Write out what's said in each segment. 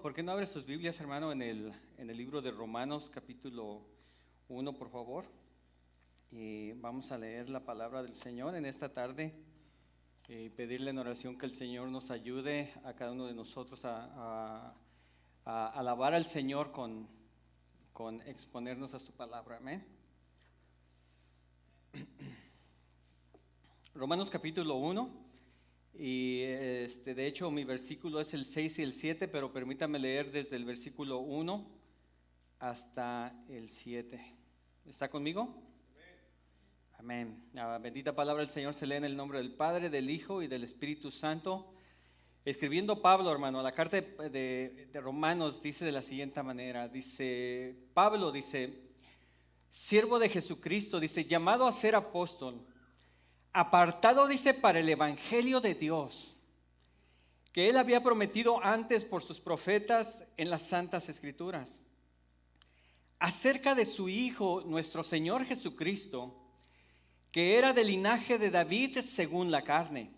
por qué no abres tus Biblias, hermano, en el libro de Romanos, capítulo 1, por favor? Y vamos a leer la palabra del Señor en esta tarde. Pedirle en oración que el Señor nos ayude a cada uno de nosotros a alabar al Señor con exponernos a su palabra. Amén. Romanos capítulo 1. Y de hecho mi versículo es el 6 y el 7, pero permítame leer desde el versículo 1 hasta el 7. ¿Está conmigo? Amén. La bendita palabra del Señor se lee en el nombre del Padre, del Hijo y del Espíritu Santo. Escribiendo Pablo, hermano, la carta de Romanos dice de la siguiente manera. Dice, Pablo dice, siervo de Jesucristo, dice, llamado a ser apóstol, apartado, dice, para el evangelio de Dios, que él había prometido antes por sus profetas en las santas escrituras, acerca de su Hijo, nuestro Señor Jesucristo, que era del linaje de David según la carne,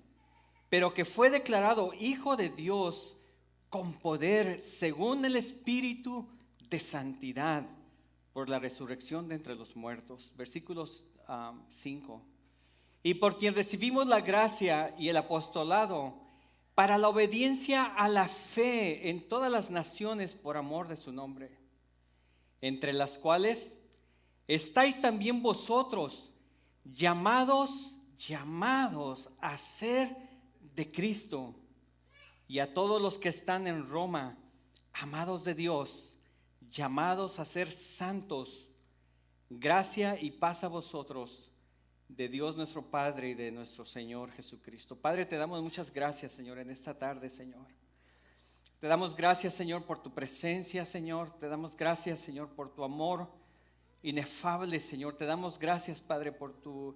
pero que fue declarado Hijo de Dios con poder según el Espíritu de santidad por la resurrección de entre los muertos. Versículos 5. Y por quien recibimos la gracia y el apostolado para la obediencia a la fe en todas las naciones por amor de su nombre, entre las cuales estáis también vosotros, llamados a ser de Cristo, y a todos los que están en Roma, amados de Dios, llamados a ser santos, gracia y paz a vosotros, de Dios nuestro Padre y de nuestro Señor Jesucristo. Padre, te damos muchas gracias, Señor, en esta tarde, Señor. Te damos gracias, Señor, por tu presencia, Señor. Te damos gracias, Señor, por tu amor inefable, Señor. Te damos gracias, Padre, por tu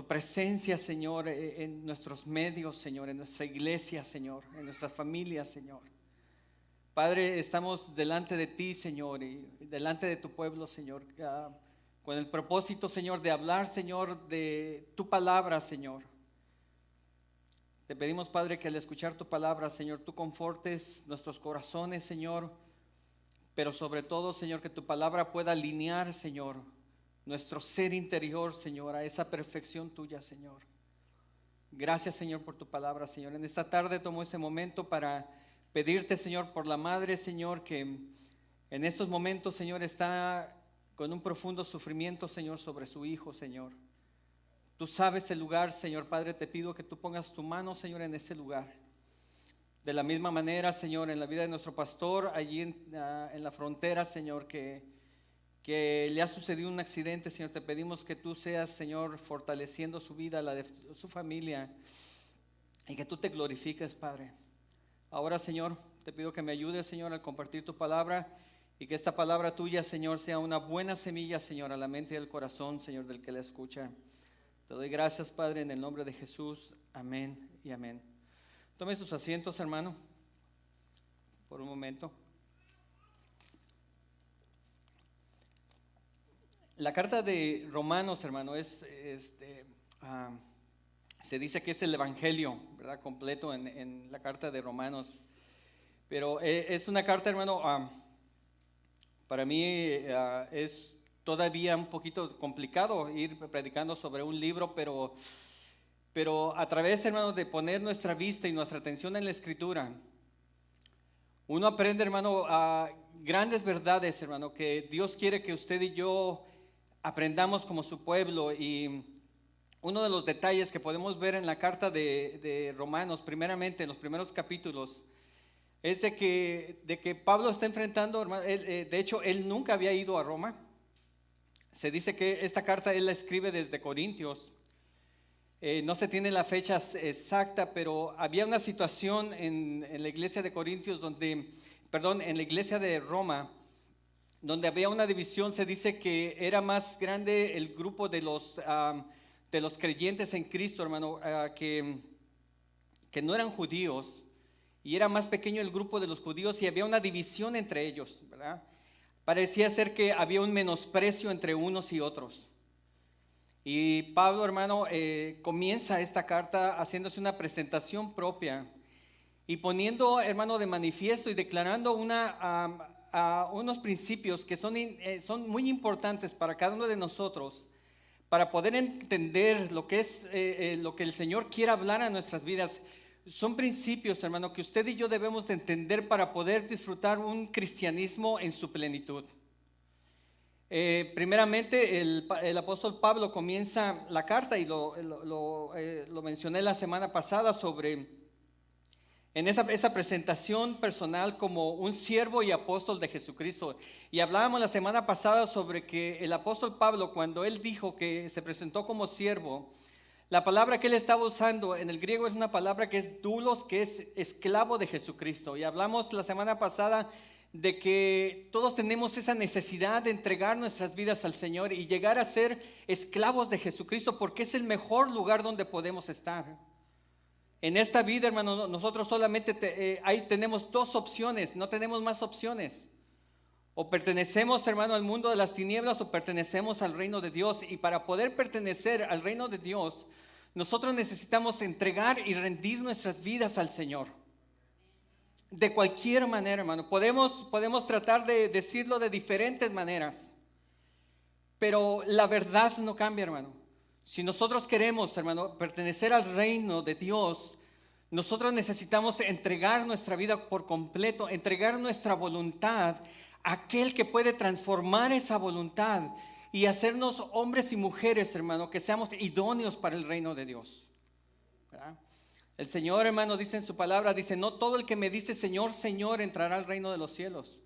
presencia, Señor, en nuestros medios, Señor, en nuestra iglesia, Señor, en nuestras familias, Señor. Padre, estamos delante de ti, Señor, y delante de tu pueblo, Señor, con el propósito, Señor, de hablar, Señor, de tu palabra, Señor. Te pedimos, Padre, que al escuchar tu palabra, Señor, tú confortes nuestros corazones, Señor, pero sobre todo, Señor, que tu palabra pueda alinear, Señor, nuestro ser interior, Señor, a esa perfección tuya, Señor. Gracias, Señor, por tu palabra, Señor. En esta tarde tomo este momento para pedirte, Señor, por la madre, Señor, que en estos momentos, Señor, está con un profundo sufrimiento, Señor, sobre su hijo, Señor. Tú sabes el lugar, Señor. Padre, te pido que tú pongas tu mano, Señor, en ese lugar. De la misma manera, Señor, en la vida de nuestro pastor, allí en la frontera, Señor, que le ha sucedido un accidente, Señor, te pedimos que tú seas, Señor, fortaleciendo su vida, la de su familia, y que tú te glorifiques, Padre. Ahora, Señor, te pido que me ayudes, Señor, al compartir tu palabra, y que esta palabra tuya, Señor, sea una buena semilla, Señor, a la mente y al corazón, Señor, del que la escucha. Te doy gracias, Padre, en el nombre de Jesús. Amén y amén. Tome sus asientos, hermano, por un momento. La carta de Romanos, hermano, se dice que es el evangelio, ¿verdad? Completo en la carta de Romanos. Pero es una carta, hermano, para mí es todavía un poquito complicado ir predicando sobre un libro, pero a través, hermano, de poner nuestra vista y nuestra atención en la Escritura, uno aprende, hermano, a grandes verdades, hermano, que Dios quiere que usted y yo aprendamos como su pueblo. Y uno de los detalles que podemos ver en la carta de Romanos, primeramente en los primeros capítulos, es de que Pablo está enfrentando, hermano, de hecho, él nunca había ido a Roma. Se dice que esta carta él la escribe desde Corintios. No se tiene la fecha exacta, pero había una situación en la iglesia de Corintios en la iglesia de Roma, donde había una división. Se dice que era más grande el grupo de los creyentes en Cristo, hermano, que no eran judíos, y era más pequeño el grupo de los judíos, y había una división entre ellos, ¿verdad? Parecía ser que había un menosprecio entre unos y otros. Y Pablo, hermano, comienza esta carta haciéndose una presentación propia y poniendo, hermano, de manifiesto y declarando unos principios que son muy importantes para cada uno de nosotros, para poder entender lo que es lo que el Señor quiere hablar a nuestras vidas. Son principios, hermano, que usted y yo debemos de entender para poder disfrutar un cristianismo en su plenitud. Primeramente, el apóstol Pablo comienza la carta, y lo mencioné la semana pasada en esa presentación personal como un siervo y apóstol de Jesucristo. Y hablábamos la semana pasada sobre que el apóstol Pablo, cuando él dijo que se presentó como siervo, la palabra que él estaba usando en el griego es una palabra que es doulos, que es esclavo de Jesucristo. Y hablamos la semana pasada de que todos tenemos esa necesidad de entregar nuestras vidas al Señor y llegar a ser esclavos de Jesucristo, porque es el mejor lugar donde podemos estar. En esta vida, hermano, nosotros solamente ahí tenemos dos opciones, no tenemos más opciones. O pertenecemos, hermano, al mundo de las tinieblas, o pertenecemos al reino de Dios. Y para poder pertenecer al reino de Dios, nosotros necesitamos entregar y rendir nuestras vidas al Señor. De cualquier manera, hermano. Podemos tratar de decirlo de diferentes maneras, pero la verdad no cambia, hermano. Si nosotros queremos, hermano, pertenecer al reino de Dios, nosotros necesitamos entregar nuestra vida por completo, entregar nuestra voluntad a aquel que puede transformar esa voluntad y hacernos hombres y mujeres, hermano, que seamos idóneos para el reino de Dios. ¿Verdad? El Señor, hermano, dice en su palabra, dice: no todo el que me dice Señor, Señor, entrará al reino de los cielos.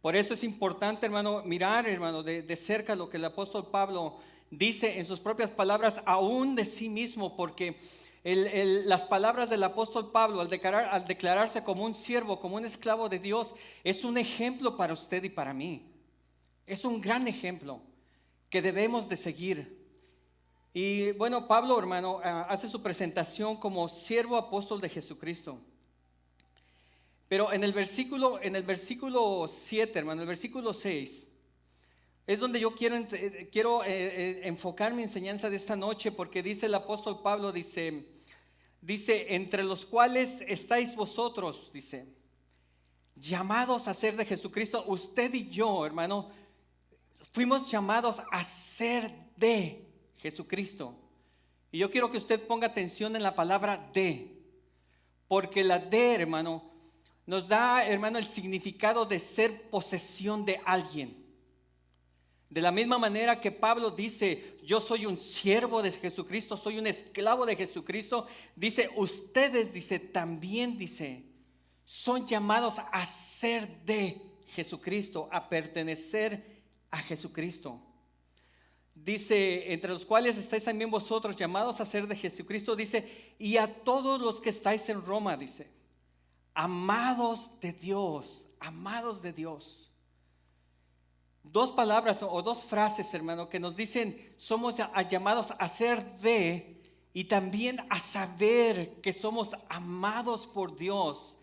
Por eso es importante, hermano, mirar, hermano, de cerca lo que el apóstol Pablo dice en sus propias palabras, aún de sí mismo, porque las palabras del apóstol Pablo al declararse como un siervo, como un esclavo de Dios, es un ejemplo para usted y para mí. Es un gran ejemplo que debemos de seguir. Y bueno, Pablo, hermano, hace su presentación como siervo apóstol de Jesucristo. Pero en el versículo 7, hermano, el versículo 6, es donde yo quiero enfocar mi enseñanza de esta noche, porque dice el apóstol Pablo, dice, entre los cuales estáis vosotros, dice, llamados a ser de Jesucristo. Usted y yo, hermano, fuimos llamados a ser de Jesucristo. Y yo quiero que usted ponga atención en la palabra de, porque la de, hermano, nos da, hermano, el significado de ser posesión de alguien. De la misma manera que Pablo dice, yo soy un siervo de Jesucristo, soy un esclavo de Jesucristo, dice, ustedes, dice, también, dice, son llamados a ser de Jesucristo, a pertenecer a Jesucristo. Dice, entre los cuales estáis también vosotros llamados a ser de Jesucristo, dice, y a todos los que estáis en Roma, dice, amados de Dios, amados de Dios. Dos palabras o dos frases, hermano, que nos dicen, somos llamados a ser de, y también a saber que somos amados por Dios.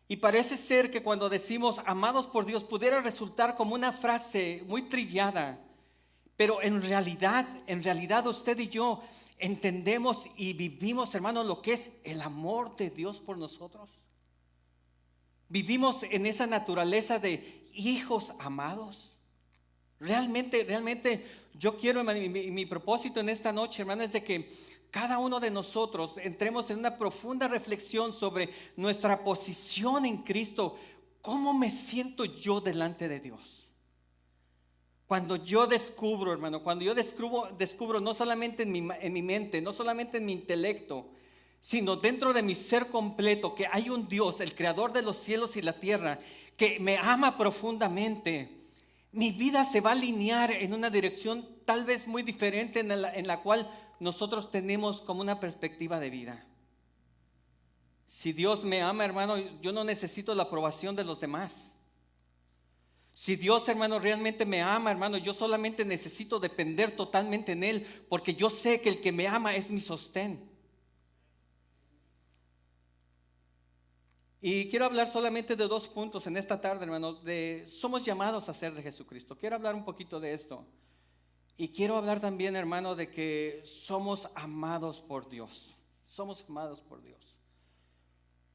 Y parece ser que cuando decimos amados por Dios pudiera resultar como una frase muy trillada, pero en realidad usted y yo entendemos y vivimos, hermano, lo que es el amor de Dios por nosotros. Vivimos en esa naturaleza de hijos amados. Realmente yo quiero, mi propósito en esta noche, hermano, es de que cada uno de nosotros entremos en una profunda reflexión sobre nuestra posición en Cristo. ¿Cómo me siento yo delante de Dios? Cuando yo descubro, hermano, descubro no solamente en mi mente, no solamente en mi intelecto, sino dentro de mi ser completo, que hay un Dios, el creador de los cielos y la tierra, que me ama profundamente. Mi vida se va a alinear en una dirección tal vez muy diferente en la cual nosotros tenemos como una perspectiva de vida. Si Dios me ama, hermano, yo no necesito la aprobación de los demás. Si Dios, hermano, realmente me ama, hermano, yo solamente necesito depender totalmente en Él, porque yo sé que el que me ama es mi sostén. Y quiero hablar solamente de dos puntos en esta tarde, hermano, somos llamados a ser de Jesucristo. Quiero hablar un poquito de esto. Y quiero hablar también, hermano, de que somos amados por Dios. Somos amados por Dios.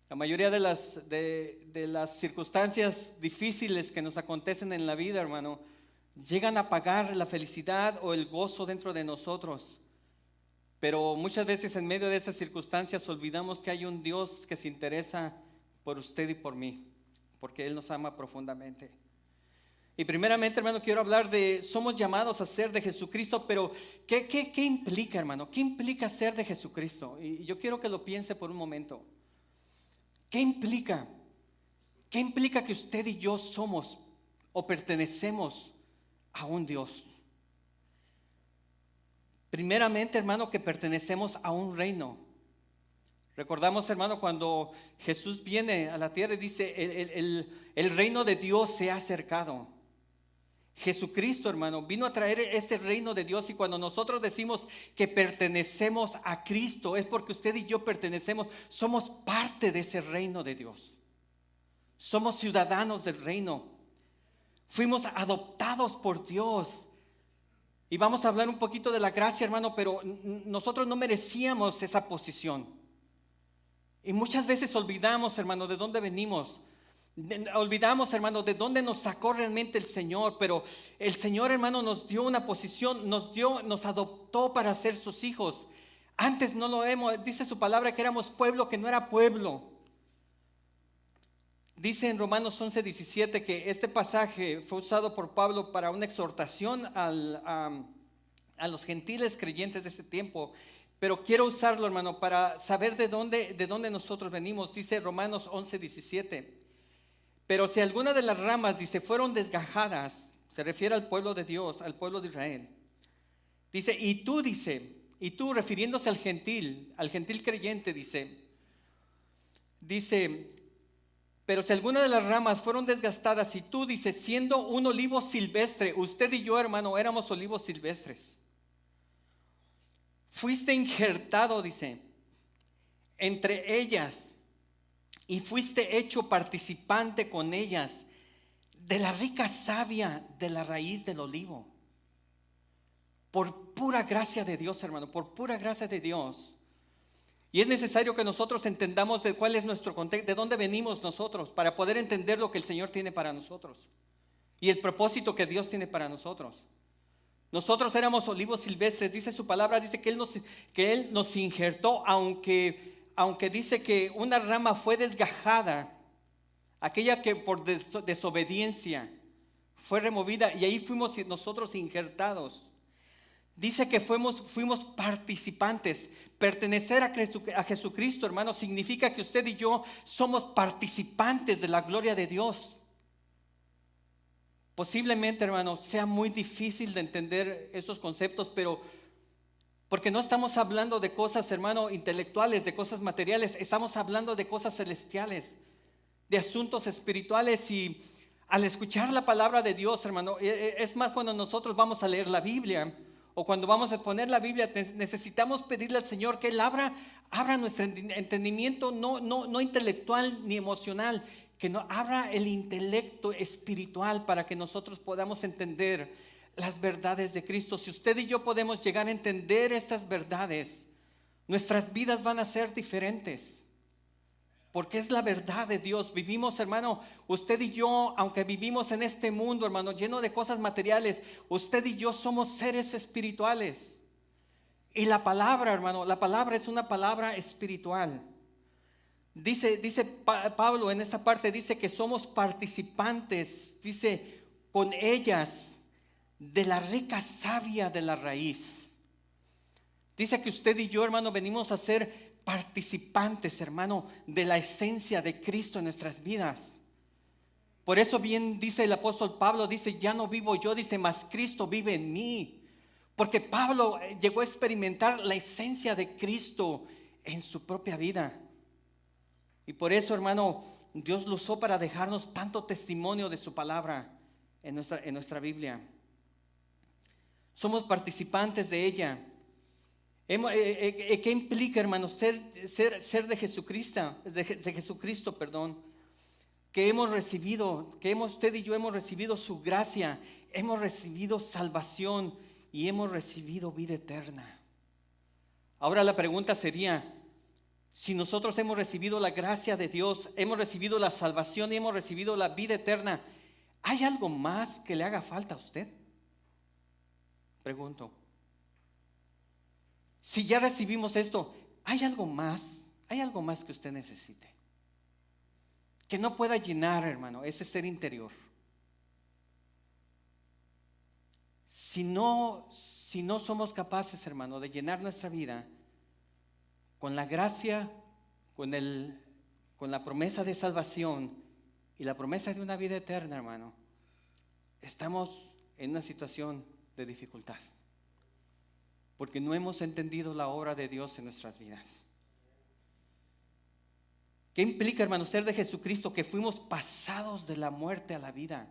La mayoría de las circunstancias difíciles que nos acontecen en la vida, hermano, llegan a apagar la felicidad o el gozo dentro de nosotros. Pero muchas veces en medio de esas circunstancias olvidamos que hay un Dios que se interesa por usted y por mí, porque Él nos ama profundamente. Y primeramente, hermano, quiero hablar de, somos llamados a ser de Jesucristo, pero ¿qué implica, hermano? ¿Qué implica ser de Jesucristo? Y yo quiero que lo piense por un momento. ¿Qué implica? ¿Qué implica que usted y yo somos o pertenecemos a un Dios? Primeramente, hermano, que pertenecemos a un reino. Recordamos, hermano, cuando Jesús viene a la tierra y dice, el reino de Dios se ha acercado. Jesucristo, hermano, vino a traer ese reino de Dios, y cuando nosotros decimos que pertenecemos a Cristo, es porque usted y yo pertenecemos, somos parte de ese reino de Dios. Somos ciudadanos del reino. Fuimos adoptados por Dios. Y vamos a hablar un poquito de la gracia, hermano, pero nosotros no merecíamos esa posición. Y muchas veces olvidamos, hermano, de dónde venimos. Olvidamos, hermano, de dónde nos sacó realmente el Señor. Pero el Señor, hermano, nos dio una posición, nos adoptó para ser sus hijos. Antes no lo hemos, dice su palabra que éramos pueblo que no era pueblo. Dice en Romanos 11:17 que este pasaje fue usado por Pablo para una exhortación a los gentiles creyentes de ese tiempo. Pero quiero usarlo, hermano, para saber de dónde nosotros venimos. Dice Romanos 11:17. Pero si alguna de las ramas, dice, fueron desgajadas, se refiere al pueblo de Dios, al pueblo de Israel. Dice, y tú refiriéndose al gentil creyente, dice, pero si alguna de las ramas fueron desgastadas, y tú, dice, siendo un olivo silvestre, usted y yo, hermano, éramos olivos silvestres. Fuiste injertado, dice, entre ellas, y fuiste hecho participante con ellas de la rica savia de la raíz del olivo. Por pura gracia de Dios, hermano, por pura gracia de Dios. Y es necesario que nosotros entendamos de cuál es nuestro contexto, de dónde venimos nosotros, para poder entender lo que el Señor tiene para nosotros y el propósito que Dios tiene para nosotros. Nosotros éramos olivos silvestres, dice su palabra, dice que Él nos injertó, aunque dice que una rama fue desgajada, aquella que por desobediencia fue removida, y ahí fuimos nosotros injertados. Dice que fuimos participantes. Pertenecer a Jesucristo, hermano, significa que usted y yo somos participantes de la gloria de Dios. Posiblemente, hermano, sea muy difícil de entender esos conceptos, pero porque no estamos hablando de cosas, hermano, intelectuales, de cosas materiales, estamos hablando de cosas celestiales, de asuntos espirituales. Y al escuchar la palabra de Dios, hermano, es más, cuando nosotros vamos a leer la Biblia o cuando vamos a poner la Biblia, necesitamos pedirle al Señor que Él abra nuestro entendimiento, no intelectual ni emocional, que nos abra el intelecto espiritual para que nosotros podamos entender las verdades de Cristo. Si usted y yo podemos llegar a entender estas verdades, nuestras vidas van a ser diferentes, porque es la verdad de Dios. Vivimos, hermano, usted y yo, aunque vivimos en este mundo, hermano, lleno de cosas materiales, usted y yo somos seres espirituales. Y la palabra, hermano, la palabra es una palabra espiritual. Dice Pablo en esta parte, dice que somos participantes, dice, con ellas, de la rica savia de la raíz. Dice que usted y yo, hermano, venimos a ser participantes, hermano, de la esencia de Cristo en nuestras vidas. Por eso bien dice el apóstol Pablo, dice, ya no vivo yo, dice, mas Cristo vive en mí. Porque Pablo llegó a experimentar la esencia de Cristo en su propia vida. Y por eso, hermano, Dios lo usó para dejarnos tanto testimonio de su palabra en nuestra Biblia. Somos participantes de ella. ¿Qué implica, hermanos, ser de Jesucristo? De Jesucristo, perdón. Que usted y yo hemos recibido su gracia, hemos recibido salvación y hemos recibido vida eterna. Ahora la pregunta sería, Si nosotros hemos recibido la gracia de Dios, hemos recibido la salvación y hemos recibido la vida eterna, ¿hay algo más que le haga falta a usted? Pregunto. Si ya recibimos esto, ¿hay algo más? ¿Hay algo más que usted necesite? Que no pueda llenar, hermano, ese ser interior. Si no somos capaces, hermano, de llenar nuestra vida con la gracia, con la promesa de salvación y la promesa de una vida eterna, hermano, estamos en una situación de dificultad, porque no hemos entendido la obra de Dios en nuestras vidas. ¿Qué implica, hermano, ser de Jesucristo? Que fuimos pasados de la muerte a la vida.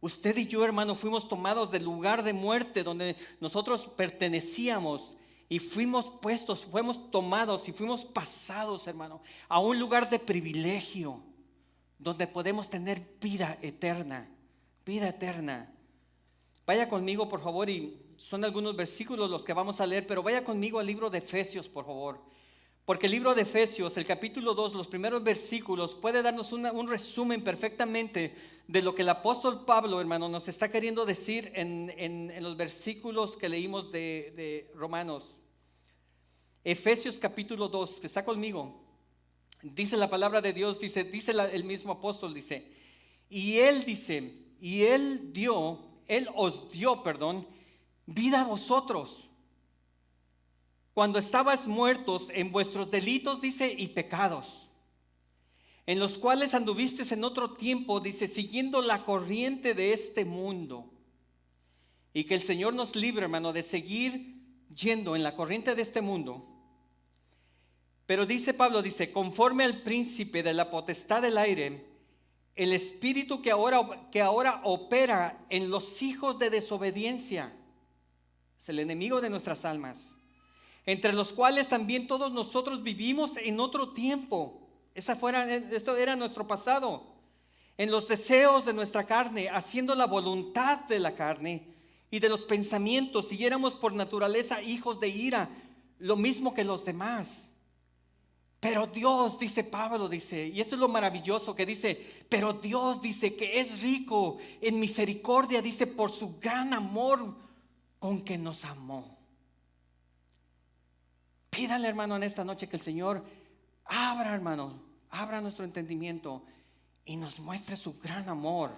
Usted y yo, hermano, fuimos tomados del lugar de muerte donde nosotros pertenecíamos y fuimos puestos, fuimos tomados y fuimos pasados, hermano, a un lugar de privilegio donde podemos tener vida eterna, vida eterna. Vaya conmigo, por favor, y son algunos versículos los que vamos a leer, pero vaya conmigo al libro de Efesios, por favor. Porque el libro de Efesios, el capítulo 2, los primeros versículos, puede darnos un resumen perfectamente de lo que el apóstol Pablo, hermano, nos está queriendo decir en los versículos que leímos de Romanos. Efesios capítulo 2, que está conmigo, dice la palabra de Dios, dice el mismo apóstol, dice, él os dio, vida a vosotros, cuando estabais muertos en vuestros delitos, dice, y pecados, en los cuales anduvisteis en otro tiempo, dice, siguiendo la corriente de este mundo. Y que el Señor nos libre, hermano, de seguir yendo en la corriente de este mundo. Pero dice Pablo, dice, conforme al príncipe de la potestad del aire, el espíritu que ahora opera en los hijos de desobediencia, es el enemigo de nuestras almas, entre los cuales también todos nosotros vivimos en otro tiempo. Esto era nuestro pasado, en los deseos de nuestra carne, haciendo la voluntad de la carne y de los pensamientos, y éramos por naturaleza hijos de ira, lo mismo que los demás. Pero Dios, dice Pablo, dice, y esto es lo maravilloso que dice, pero Dios dice que es rico en misericordia, dice, por su gran amor con que nos amó. Pídale, hermano, en esta noche que el Señor abra, hermano, abra nuestro entendimiento y nos muestre su gran amor.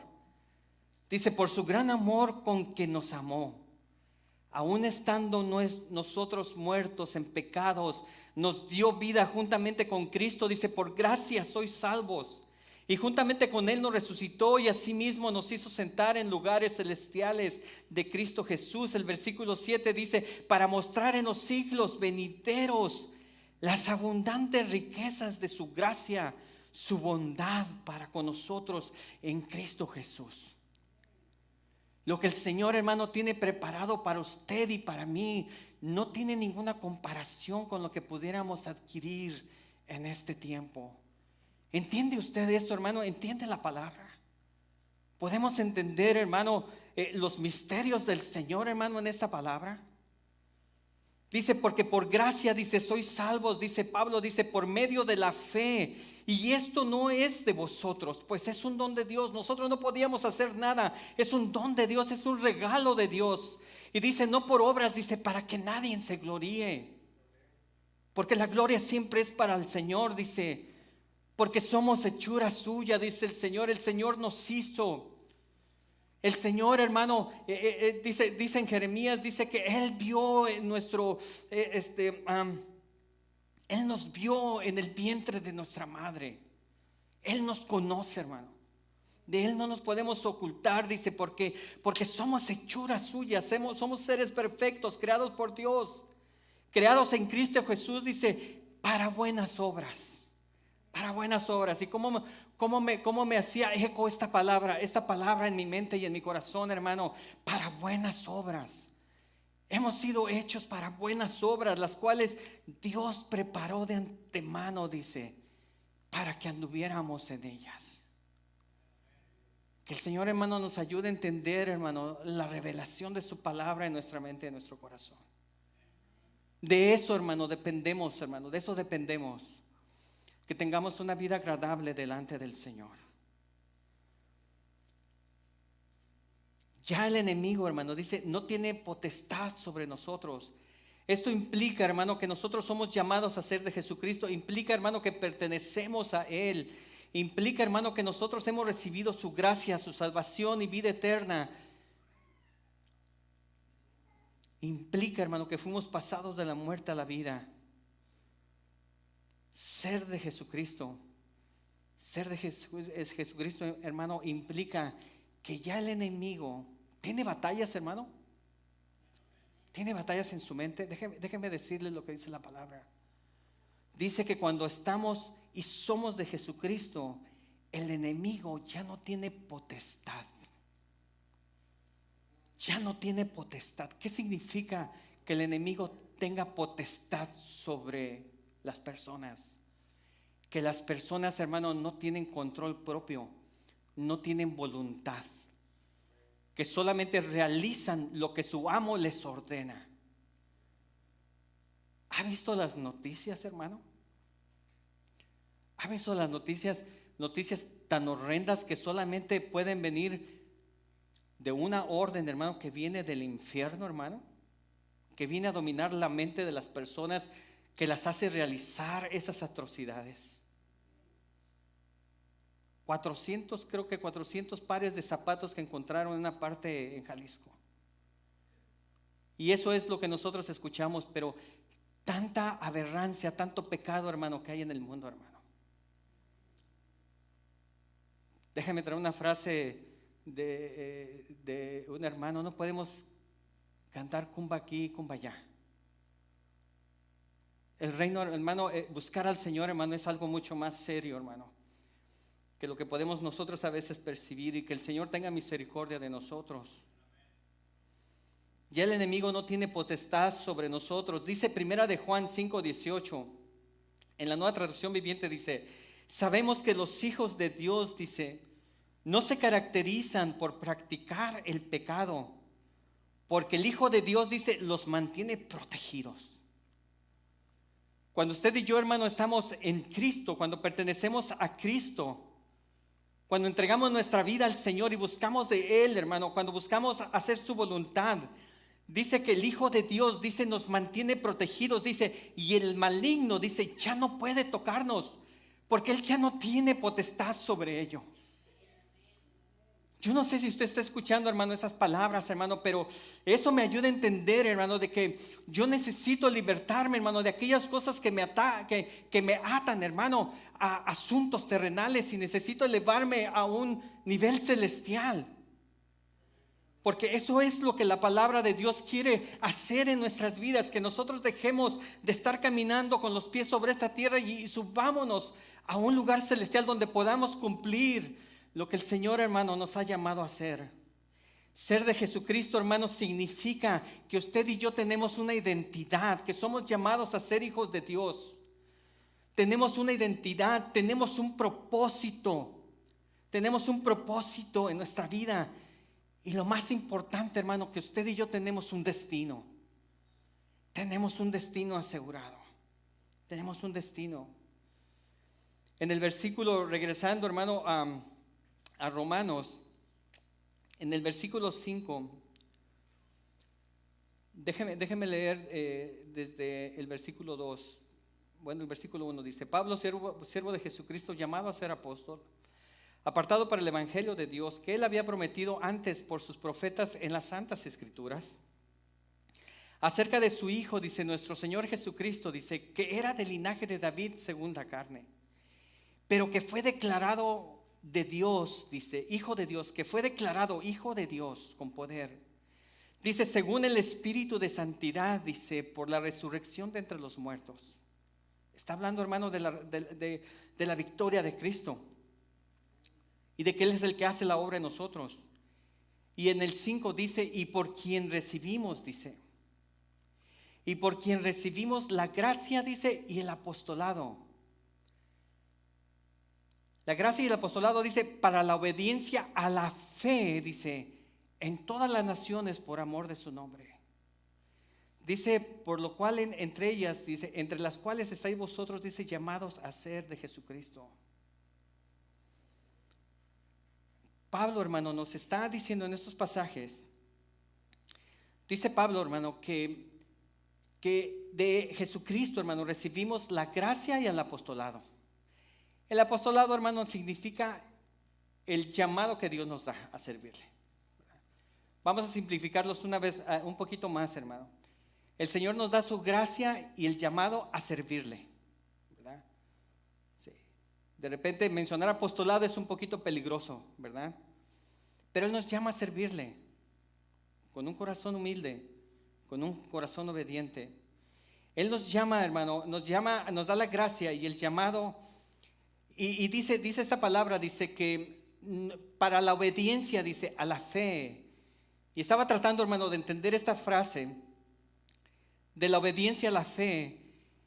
Dice, por su gran amor con que nos amó, aun estando nosotros muertos en pecados, nos dio vida juntamente con Cristo. Dice, por gracia sois salvos. Y juntamente con Él nos resucitó y asimismo nos hizo sentar en lugares celestiales de Cristo Jesús. El versículo 7 dice, para mostrar en los siglos venideros las abundantes riquezas de su gracia, su bondad para con nosotros en Cristo Jesús. Lo que el Señor, hermano, tiene preparado para usted y para mí no tiene ninguna comparación con lo que pudiéramos adquirir en este tiempo. ¿Entiende usted esto, hermano? ¿Entiende la palabra? ¿Podemos entender, hermano, los misterios del Señor, hermano, en esta palabra? Dice, porque por gracia, dice, sois salvos, dice Pablo, dice, por medio de la fe. Y esto no es de vosotros, pues es un don de Dios. Nosotros no podíamos hacer nada. Es un don de Dios, es un regalo de Dios. Y dice, no por obras, dice, para que nadie se gloríe. Porque la gloria siempre es para el Señor, dice. Porque somos hechura suya, dice el Señor nos hizo. El Señor, hermano, dice en Jeremías, dice que Él vio en Él nos vio en el vientre de nuestra madre. Él nos conoce, hermano. De Él no nos podemos ocultar, dice, porque somos hechura suya, somos seres perfectos, creados por Dios, creados en Cristo Jesús, dice, para buenas obras. Para buenas obras. Y cómo me hacía eco esta palabra en mi mente y en mi corazón, hermano. Para buenas obras. Hemos sido hechos para buenas obras, las cuales Dios preparó de antemano, dice, para que anduviéramos en ellas. Que el Señor, hermano, nos ayude a entender, hermano, la revelación de su palabra en nuestra mente y en nuestro corazón. De eso, hermano, dependemos, hermano, de eso dependemos. Que tengamos una vida agradable delante del Señor. Ya el enemigo, hermano, dice, no tiene potestad sobre nosotros. Esto implica, hermano, que nosotros somos llamados a ser de Jesucristo. Implica, hermano, que pertenecemos a Él. Implica, hermano, que nosotros hemos recibido su gracia, su salvación y vida eterna. Implica, hermano, que fuimos pasados de la muerte a la vida. Ser de Jesucristo, ser de Jesucristo, hermano, implica que ya el enemigo tiene batallas, hermano. Tiene batallas en su mente. Déjeme decirle lo que dice la palabra. Dice que cuando estamos y somos de Jesucristo, el enemigo ya no tiene potestad. Ya no tiene potestad. ¿Qué significa que el enemigo tenga potestad sobre las personas? Que las personas, hermanos, no tienen control propio, no tienen voluntad, que solamente realizan lo que su amo les ordena. ¿Ha visto las noticias, hermano? ¿Ha visto las noticias tan horrendas que solamente pueden venir de una orden, hermano, que viene del infierno, hermano? Que viene a dominar la mente de las personas, que las hace realizar esas atrocidades. 400 pares de zapatos que encontraron en una parte en Jalisco. Y eso es lo que nosotros escuchamos, pero tanta aberrancia, tanto pecado, hermano, que hay en el mundo, hermano. Déjame traer una frase de un hermano: no podemos cantar cumba aquí, cumba allá. El reino, hermano, buscar al Señor, hermano, es algo mucho más serio, hermano, que lo que podemos nosotros a veces percibir, y que el Señor tenga misericordia de nosotros. Ya el enemigo no tiene potestad sobre nosotros. Dice Primera de Juan 5:18, en la Nueva Traducción Viviente, dice: sabemos que los hijos de Dios, dice, no se caracterizan por practicar el pecado, porque el Hijo de Dios, dice, los mantiene protegidos. Cuando usted y yo, hermano, estamos en Cristo, cuando pertenecemos a Cristo, cuando entregamos nuestra vida al Señor y buscamos de Él, hermano, cuando buscamos hacer su voluntad, dice que el Hijo de Dios, dice, nos mantiene protegidos, dice, y el maligno, dice, ya no puede tocarnos, porque Él ya no tiene potestad sobre ello. Yo no sé si usted está escuchando, hermano, esas palabras, hermano, pero eso me ayuda a entender, hermano, de que yo necesito libertarme, hermano, de aquellas cosas que me atan, hermano, a asuntos terrenales, y necesito elevarme a un nivel celestial. Porque eso es lo que la palabra de Dios quiere hacer en nuestras vidas, que nosotros dejemos de estar caminando con los pies sobre esta tierra y subámonos a un lugar celestial donde podamos cumplir lo que el Señor, hermano, nos ha llamado a hacer. Ser de Jesucristo, hermano, significa que usted y yo tenemos una identidad, que somos llamados a ser hijos de Dios. Tenemos una identidad, tenemos un propósito en nuestra vida. Y lo más importante, hermano, que usted y yo tenemos un destino. Tenemos un destino asegurado. Tenemos un destino. En el versículo, regresando, hermano, a Romanos, en el versículo 5, déjeme leer desde el versículo 2. Bueno, el versículo 1 dice: Pablo, siervo de Jesucristo, llamado a ser apóstol, apartado para el evangelio de Dios, que él había prometido antes por sus profetas en las santas escrituras, acerca de su Hijo, dice, nuestro Señor Jesucristo, dice, que era del linaje de David según la carne, pero que fue declarado de Dios, dice, Hijo de Dios, que fue declarado Hijo de Dios con poder, dice, según el Espíritu de santidad, dice, por la resurrección de entre los muertos. Está hablando, hermano, de la victoria de Cristo y de que Él es el que hace la obra en nosotros. Y en el 5 dice: y por quien recibimos, dice, y por quien recibimos la gracia, dice, y el apostolado. La gracia y el apostolado, dice, para la obediencia a la fe, dice, en todas las naciones por amor de su nombre. Dice, por lo cual entre ellas, dice, entre las cuales estáis vosotros, dice, llamados a ser de Jesucristo. Pablo, hermano, nos está diciendo en estos pasajes, dice Pablo, hermano, que de Jesucristo, hermano, recibimos la gracia y el apostolado. El apostolado, hermano, significa el llamado que Dios nos da a servirle. Vamos a simplificarlos una vez, un poquito más, hermano. El Señor nos da su gracia y el llamado a servirle, ¿verdad? Sí. De repente mencionar apostolado es un poquito peligroso, ¿verdad? Pero Él nos llama a servirle con un corazón humilde, con un corazón obediente. Él nos llama, hermano, nos da la gracia y el llamado. Y dice esta palabra, dice que para la obediencia, dice, a la fe. Y estaba tratando, hermano, de entender esta frase de la obediencia a la fe.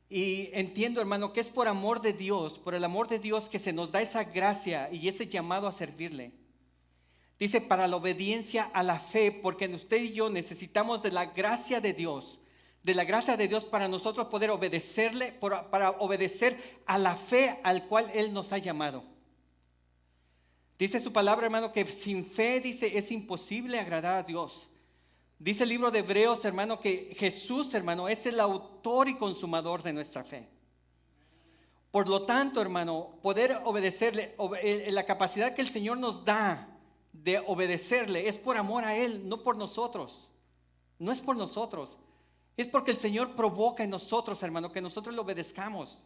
Y entiendo, hermano, que es por amor de Dios, por el amor de Dios que se nos da esa gracia y ese llamado a servirle. Dice para la obediencia a la fe, porque usted y yo necesitamos de la gracia de Dios. De la gracia de Dios para nosotros poder obedecerle, para obedecer a la fe al cual Él nos ha llamado. Dice su palabra, hermano, que sin fe, dice, es imposible agradar a Dios. Dice el libro de Hebreos, hermano, que Jesús, hermano, es el autor y consumador de nuestra fe. Por lo tanto, hermano, poder obedecerle, la capacidad que el Señor nos da de obedecerle es por amor a Él, no por nosotros. No es por nosotros. Es porque el Señor provoca en nosotros, hermano, que nosotros le obedezcamos.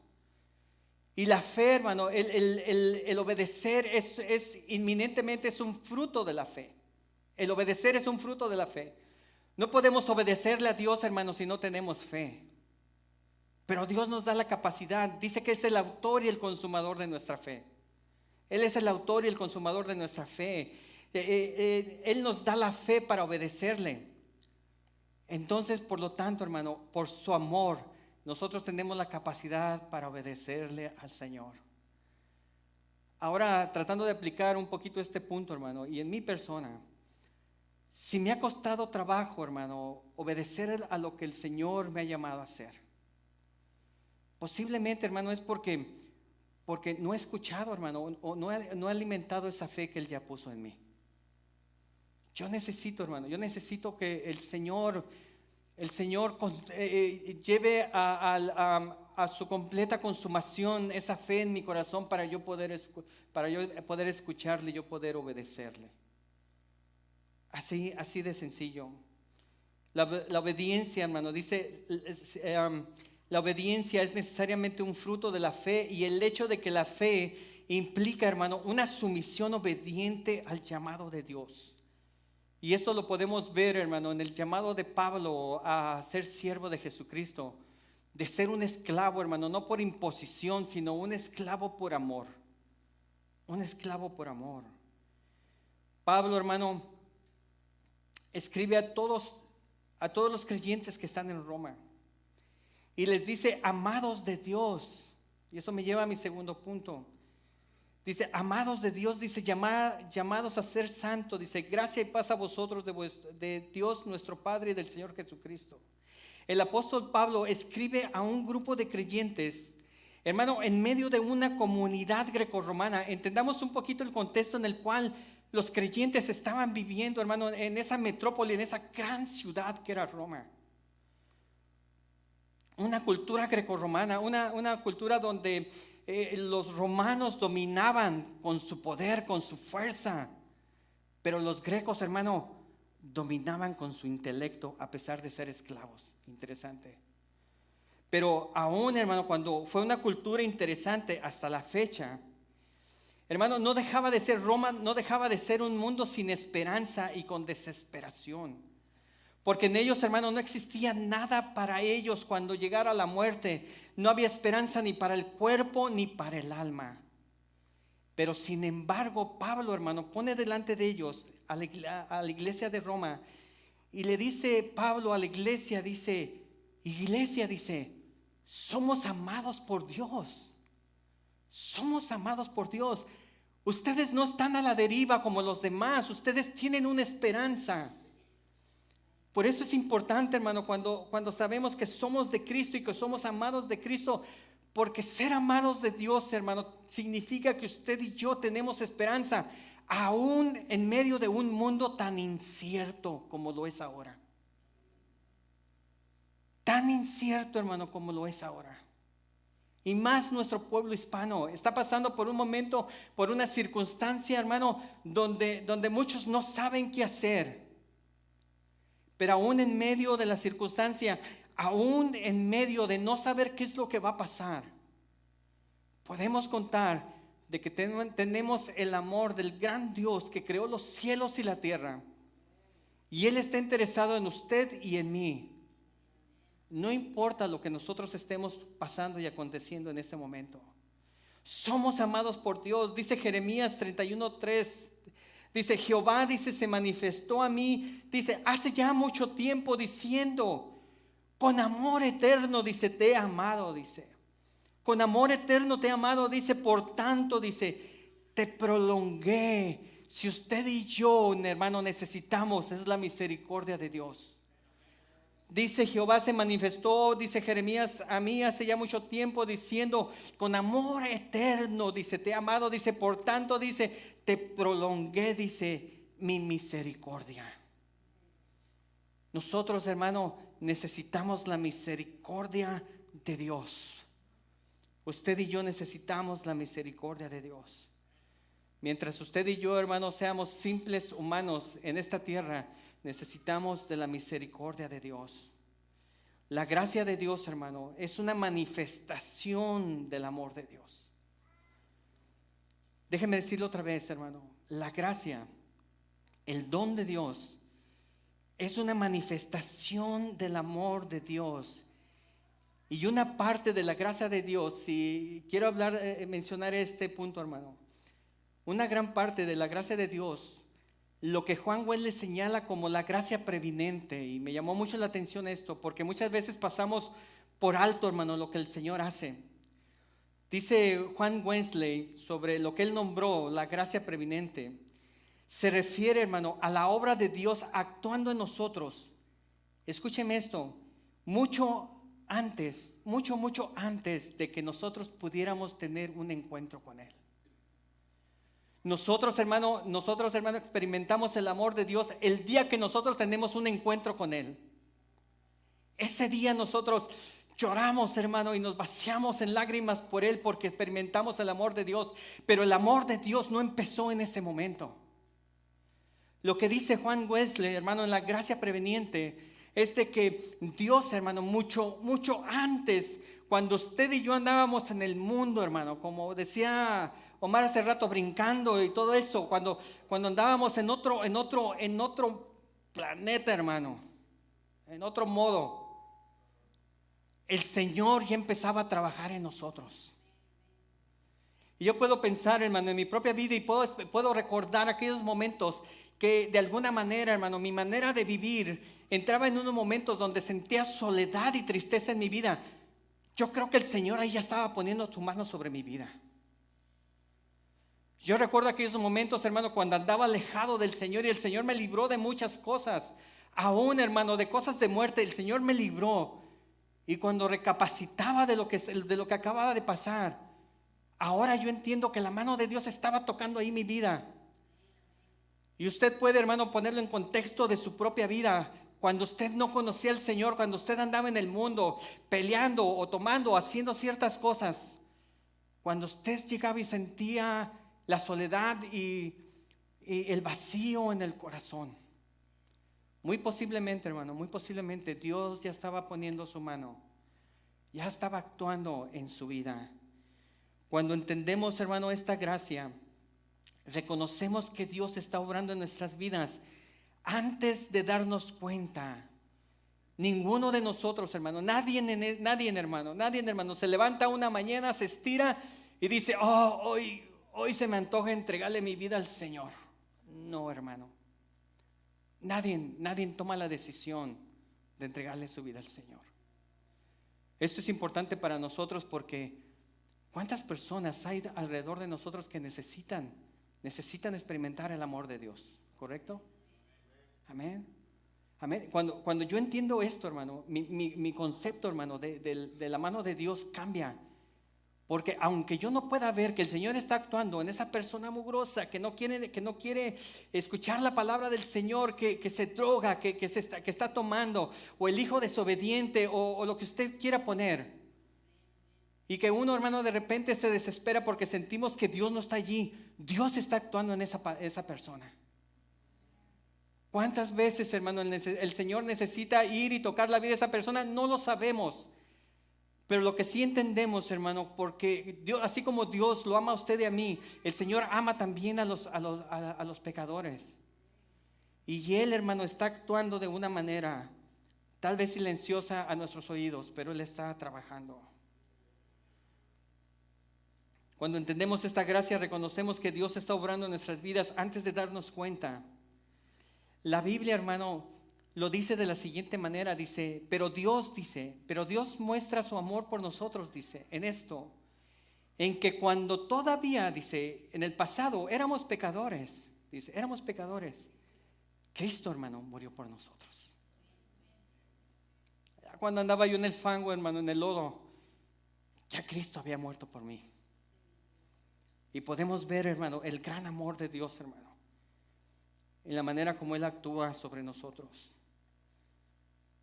Y la fe, hermano, el obedecer es inminentemente es un fruto de la fe. El obedecer es un fruto de la fe. No podemos obedecerle a Dios, hermano, si no tenemos fe. Pero Dios nos da la capacidad. Dice que es el autor y el consumador de nuestra fe. Él es el autor y el consumador de nuestra fe. Él nos da la fe para obedecerle. Entonces, por lo tanto, hermano, por su amor, nosotros tenemos la capacidad para obedecerle al Señor. Ahora, tratando de aplicar un poquito este punto, hermano, y en mi persona, si me ha costado trabajo, hermano, obedecer a lo que el Señor me ha llamado a hacer, posiblemente, hermano, es porque no he escuchado, hermano, o no he alimentado esa fe que Él ya puso en mí. Yo necesito, hermano, que el Señor lleve a su completa consumación esa fe en mi corazón para yo poder escucharle y yo poder obedecerle. Así de sencillo. La obediencia, hermano, dice, la obediencia es necesariamente un fruto de la fe, y el hecho de que la fe implica, hermano, una sumisión obediente al llamado de Dios. Y esto lo podemos ver, hermano, en el llamado de Pablo a ser siervo de Jesucristo, de ser un esclavo, hermano, no por imposición, sino un esclavo por amor. Un esclavo por amor. Pablo, hermano, escribe a todos los creyentes que están en Roma y les dice, amados de Dios. Y eso me lleva a mi segundo punto. Dice, amados de Dios, dice, llamados a ser santos, dice, gracia y paz a vosotros de Dios nuestro Padre y del Señor Jesucristo. El apóstol Pablo escribe a un grupo de creyentes, hermano, en medio de una comunidad grecorromana. Entendamos un poquito el contexto en el cual los creyentes estaban viviendo, hermano, en esa metrópoli, en esa gran ciudad que era Roma. Una cultura grecorromana, una cultura donde los romanos dominaban con su poder, con su fuerza, pero los grecos, hermano, dominaban con su intelecto a pesar de ser esclavos. Interesante. Pero aún, hermano, cuando fue una cultura interesante hasta la fecha, hermano, no dejaba de ser Roma, no dejaba de ser un mundo sin esperanza y con desesperación. Porque en ellos, hermano, no existía nada para ellos cuando llegara la muerte. No había esperanza ni para el cuerpo ni para el alma. Pero sin embargo, Pablo, hermano, pone delante de ellos a la iglesia de Roma y le dice Pablo a la iglesia, dice, somos amados por Dios. Somos amados por Dios. Ustedes no están a la deriva como los demás. Ustedes tienen una esperanza. Por eso es importante, hermano, cuando sabemos que somos de Cristo y que somos amados de Cristo, porque ser amados de Dios, hermano, significa que usted y yo tenemos esperanza, aún en medio de un mundo tan incierto como lo es ahora. Tan incierto, hermano, como lo es ahora. Y más nuestro pueblo hispano está pasando por un momento, por una circunstancia, hermano, donde muchos no saben qué hacer. Pero aún en medio de la circunstancia, aún en medio de no saber qué es lo que va a pasar, podemos contar de que tenemos el amor del gran Dios que creó los cielos y la tierra. Y Él está interesado en usted y en mí. No importa lo que nosotros estemos pasando y aconteciendo en este momento. Somos amados por Dios. Dice Jeremías 31:3. Dice, Jehová, dice, se manifestó a mí. Dice, hace ya mucho tiempo diciendo, con amor eterno, dice, te he amado, dice. Con amor eterno te he amado, dice, por tanto, dice, te prolongué. Si usted y yo, hermano, necesitamos, es la misericordia de Dios. Dice, Jehová se manifestó, dice Jeremías, a mí hace ya mucho tiempo diciendo, con amor eterno, dice, te he amado, dice, por tanto, dice, te prolongué, dice, mi misericordia. Nosotros, hermano, necesitamos la misericordia de Dios. Usted y yo necesitamos la misericordia de Dios. Mientras usted y yo, hermano, seamos simples humanos en esta tierra, necesitamos de la misericordia de Dios. La gracia de Dios, hermano, es una manifestación del amor de Dios. Déjeme decirlo otra vez, hermano. La gracia, el don de Dios, es una manifestación del amor de Dios. Y una parte de la gracia de Dios, si quiero mencionar este punto, hermano. Una gran parte de la gracia de Dios, lo que Juan Wesley señala como la gracia preeminente, y me llamó mucho la atención esto, porque muchas veces pasamos por alto, hermano, lo que el Señor hace. Dice Juan Wesley sobre lo que él nombró la gracia preeminente. Se refiere, hermano, a la obra de Dios actuando en nosotros. Escúcheme esto, mucho antes de que nosotros pudiéramos tener un encuentro con Él. Nosotros, hermano, experimentamos el amor de Dios el día que nosotros tenemos un encuentro con Él. Ese día nosotros lloramos, hermano, y nos vaciamos en lágrimas por Él porque experimentamos el amor de Dios. Pero el amor de Dios no empezó en ese momento. Lo que dice Juan Wesley, hermano, en la gracia preveniente, es de que Dios, hermano, mucho antes, cuando usted y yo andábamos en el mundo, hermano, como decía Omar hace rato, brincando y todo eso, cuando andábamos en otro planeta, hermano, en otro modo, el Señor ya empezaba a trabajar en nosotros. Y yo puedo pensar, hermano, en mi propia vida y puedo recordar aquellos momentos que de alguna manera, hermano, mi manera de vivir entraba en unos momentos donde sentía soledad y tristeza en mi vida. Yo creo que el Señor ahí ya estaba poniendo su mano sobre mi vida. Yo recuerdo aquellos momentos, hermano, cuando andaba alejado del Señor y el Señor me libró de muchas cosas. Aún, hermano, de cosas de muerte, el Señor me libró. Y cuando recapacitaba de lo que acababa de pasar, ahora yo entiendo que la mano de Dios estaba tocando ahí mi vida. Y usted puede, hermano, ponerlo en contexto de su propia vida. Cuando usted no conocía al Señor, cuando usted andaba en el mundo peleando o tomando, haciendo ciertas cosas, cuando usted llegaba y sentía la soledad y el vacío en el corazón, muy posiblemente, hermano, muy posiblemente Dios ya estaba poniendo su mano, ya estaba actuando en su vida. Cuando entendemos, hermano, esta gracia, reconocemos que Dios está obrando en nuestras vidas antes de darnos cuenta. Ninguno de nosotros, hermano, nadie, hermano, se levanta una mañana, se estira y dice, hoy se me antoja entregarle mi vida al Señor. No, hermano. Nadie toma la decisión de entregarle su vida al Señor. Esto es importante para nosotros porque ¿cuántas personas hay alrededor de nosotros que necesitan experimentar el amor de Dios? ¿Correcto? Amén. Amén. Cuando yo entiendo esto, hermano, mi concepto, hermano, de la mano de Dios cambia. Porque aunque yo no pueda ver que el Señor está actuando en esa persona mugrosa que no quiere escuchar la palabra del Señor, que se droga, que está tomando, o el hijo desobediente, o lo que usted quiera poner, y que uno, hermano, de repente se desespera porque sentimos que Dios no está allí. Dios está actuando en esa persona. ¿Cuántas veces, hermano, el Señor necesita ir y tocar la vida de esa persona? No lo sabemos. Pero lo que sí entendemos, hermano, porque Dios, así como Dios lo ama a usted y a mí, el Señor ama también a los pecadores. Y Él, hermano, está actuando de una manera tal vez silenciosa a nuestros oídos, pero Él está trabajando. Cuando entendemos esta gracia, reconocemos que Dios está obrando en nuestras vidas antes de darnos cuenta. La Biblia, hermano, lo dice de la siguiente manera, pero Dios muestra su amor por nosotros, dice, en esto, en que cuando todavía, dice, en el pasado éramos pecadores, Cristo, hermano, murió por nosotros. Cuando andaba yo en el fango, hermano, en el lodo, ya Cristo había muerto por mí. Y podemos ver, hermano, el gran amor de Dios, hermano, en la manera como Él actúa sobre nosotros.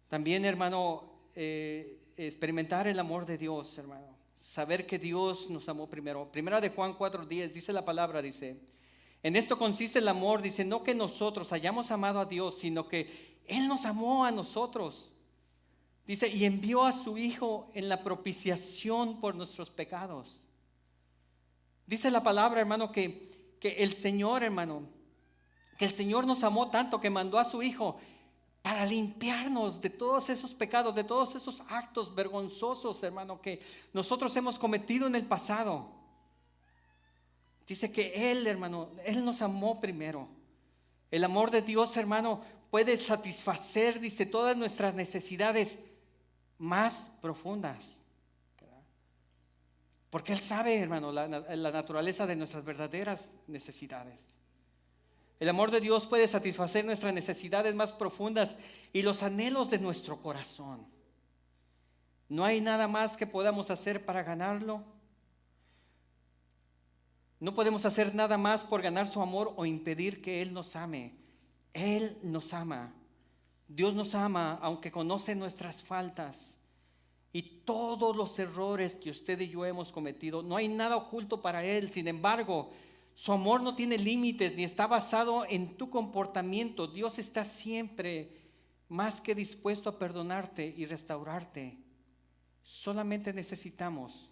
También, hermano, experimentar el amor de Dios, hermano. Saber que Dios nos amó primero. Primera de Juan 4:10 dice la palabra, dice, en esto consiste el amor, dice, no que nosotros hayamos amado a Dios, sino que Él nos amó a nosotros. Dice, y envió a su Hijo en la propiciación por nuestros pecados. Dice la palabra, hermano, que el Señor, hermano, que el Señor nos amó tanto que mandó a su Hijo para limpiarnos de todos esos pecados, de todos esos actos vergonzosos, hermano, que nosotros hemos cometido en el pasado. Dice que Él, hermano, Él nos amó primero. El amor de Dios, hermano, puede satisfacer, dice, todas nuestras necesidades más profundas. Porque Él sabe, hermano, la naturaleza de nuestras verdaderas necesidades. El amor de Dios puede satisfacer nuestras necesidades más profundas y los anhelos de nuestro corazón. No hay nada más que podamos hacer para ganarlo. No podemos hacer nada más por ganar su amor o impedir que Él nos ame. Él nos ama. Dios nos ama aunque conoce nuestras faltas y todos los errores que usted y yo hemos cometido. No hay nada oculto para Él. Sin embargo, su amor no tiene límites ni está basado en tu comportamiento. Dios está siempre más que dispuesto a perdonarte y restaurarte. Solamente necesitamos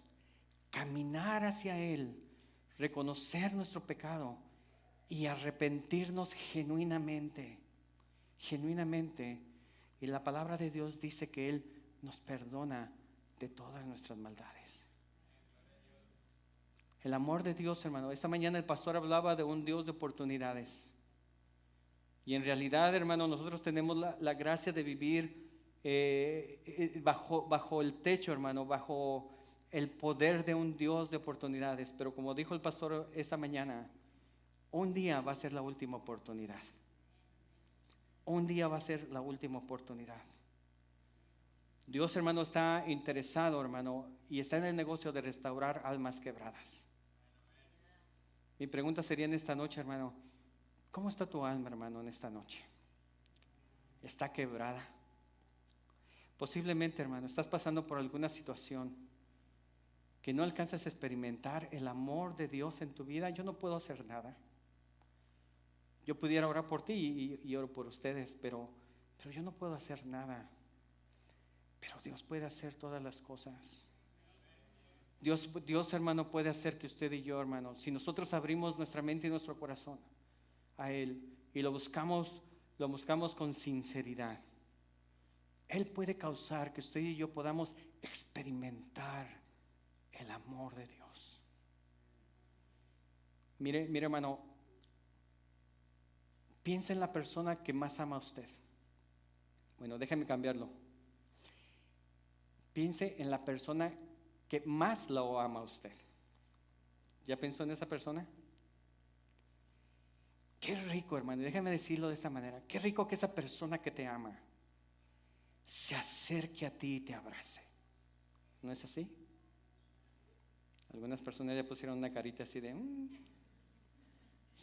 caminar hacia Él, reconocer nuestro pecado y arrepentirnos genuinamente. Y la palabra de Dios dice que Él nos perdona de todas nuestras maldades. El amor de Dios, hermano. Esta mañana el pastor hablaba de un Dios de oportunidades. Y en realidad, hermano, nosotros tenemos la gracia de vivir bajo el techo, hermano, bajo el poder de un Dios de oportunidades. Pero como dijo el pastor esta mañana, un día va a ser la última oportunidad. Un día va a ser la última oportunidad. Dios, hermano, está interesado, hermano, y está en el negocio de restaurar almas quebradas. Mi pregunta sería en esta noche, hermano, ¿cómo está tu alma, hermano, en esta noche? ¿Está quebrada? Posiblemente, hermano, estás pasando por alguna situación que no alcanzas a experimentar el amor de Dios en tu vida. Yo no puedo hacer nada. Yo pudiera orar por ti y oro por ustedes, pero yo no puedo hacer nada. Pero Dios puede hacer todas las cosas. Dios, hermano, puede hacer que usted y yo, hermano, si nosotros abrimos nuestra mente y nuestro corazón a Él y lo buscamos con sinceridad, Él puede causar que usted y yo podamos experimentar el amor de Dios. Mire, hermano, piensa en la persona que más ama a usted. Bueno, déjeme cambiarlo. Piense en la persona que más lo ama a usted. ¿Ya pensó en esa persona? Qué rico, hermano, y déjame decirlo de esta manera, qué rico que esa persona que te ama se acerque a ti y te abrace. ¿No es así? Algunas personas ya pusieron una carita así de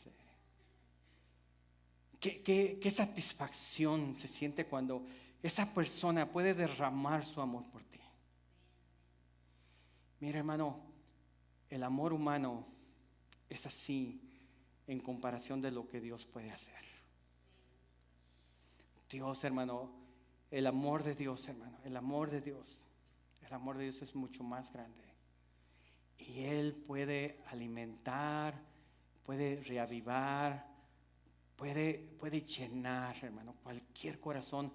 sí. Qué satisfacción se siente cuando esa persona puede derramar su amor por ti. Mira, hermano, el amor humano es así en comparación de lo que Dios puede hacer. Dios, hermano, el amor de Dios, hermano, el amor de Dios es mucho más grande. Y Él puede alimentar, puede reavivar, puede llenar, hermano, cualquier corazón,